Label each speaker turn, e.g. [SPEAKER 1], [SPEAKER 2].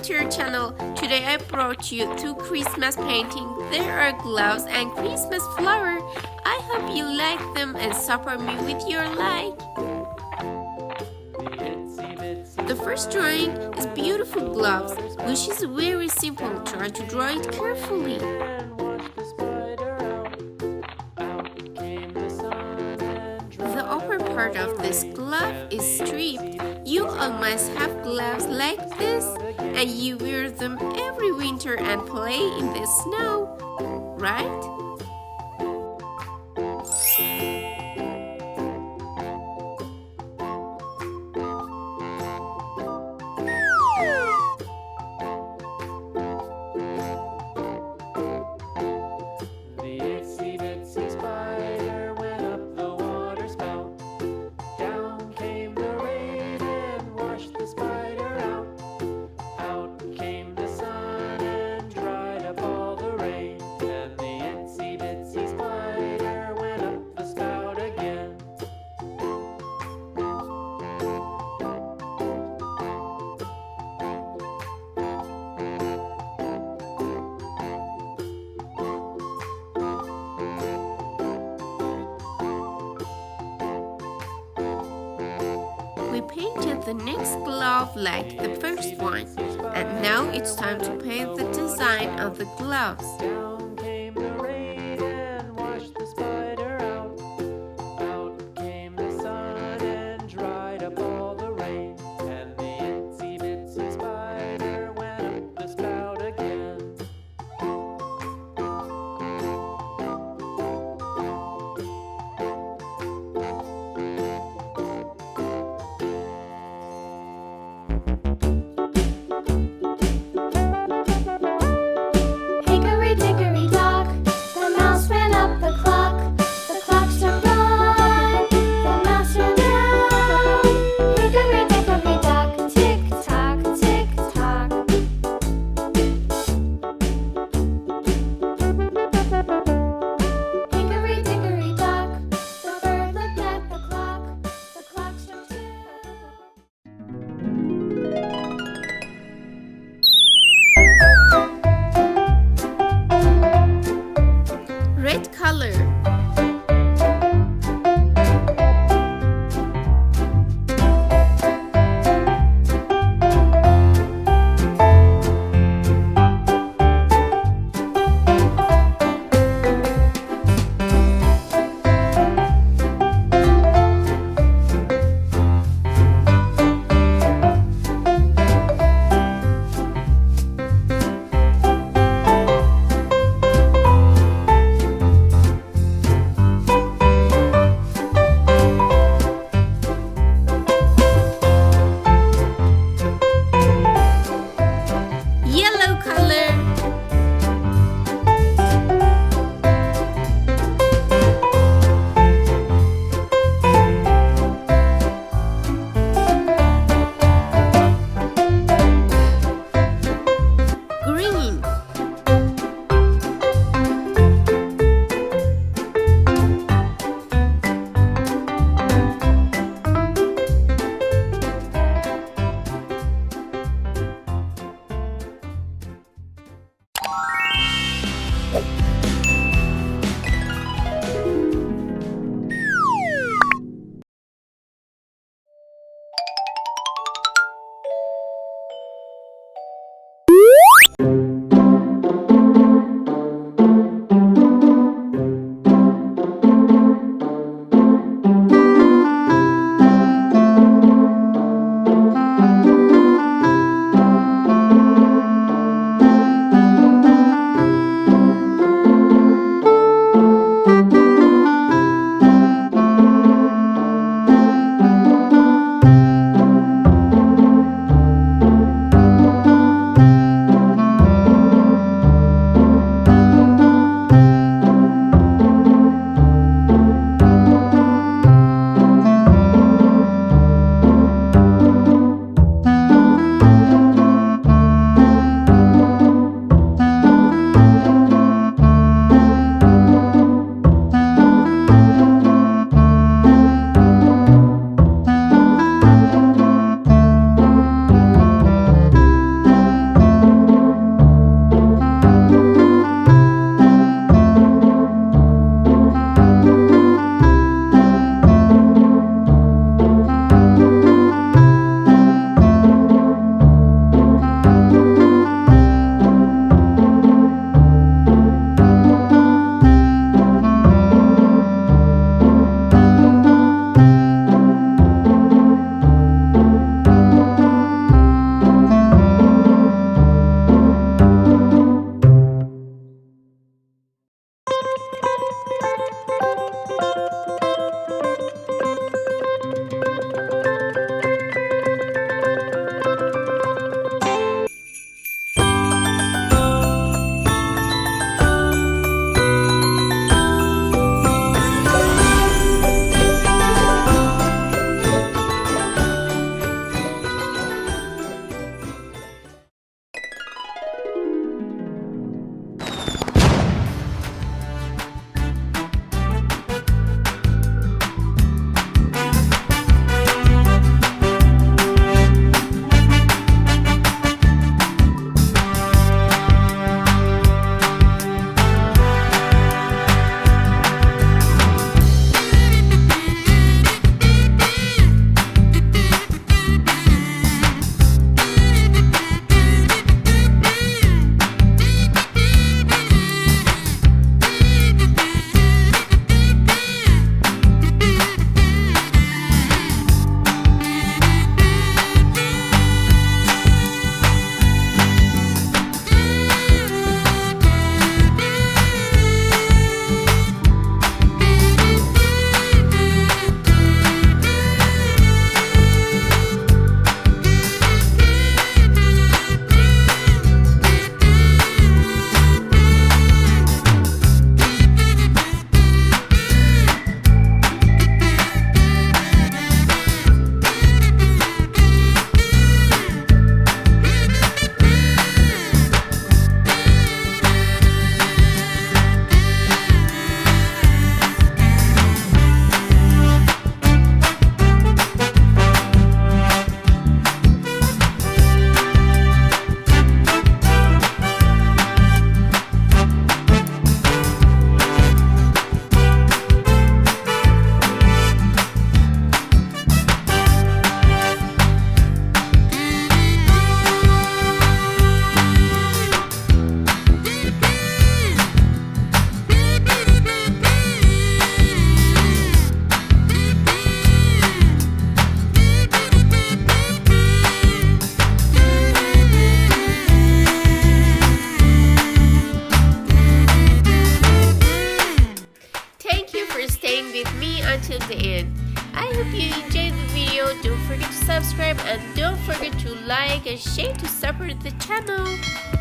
[SPEAKER 1] to your channel. Today I brought you 2 Christmas paintings. There are gloves and Christmas flower. I hope you like them and support me with your like. The first drawing is beautiful gloves, which is very simple. Try to draw it carefully. The upper part of this glove is stripped. You all must have gloves like this, and you wear them every winter and play in the snow, right? We painted the next glove like the first one, and now it's time to paint the design of the gloves.
[SPEAKER 2] Down came the rain and washed the spider out. Out came the sun and dried up all the rain. And the itsy bitsy spider went up the spout again.
[SPEAKER 1] Red color. until the end. I hope you enjoyed the video. Don't forget to subscribe and don't forget to like and share to support the channel.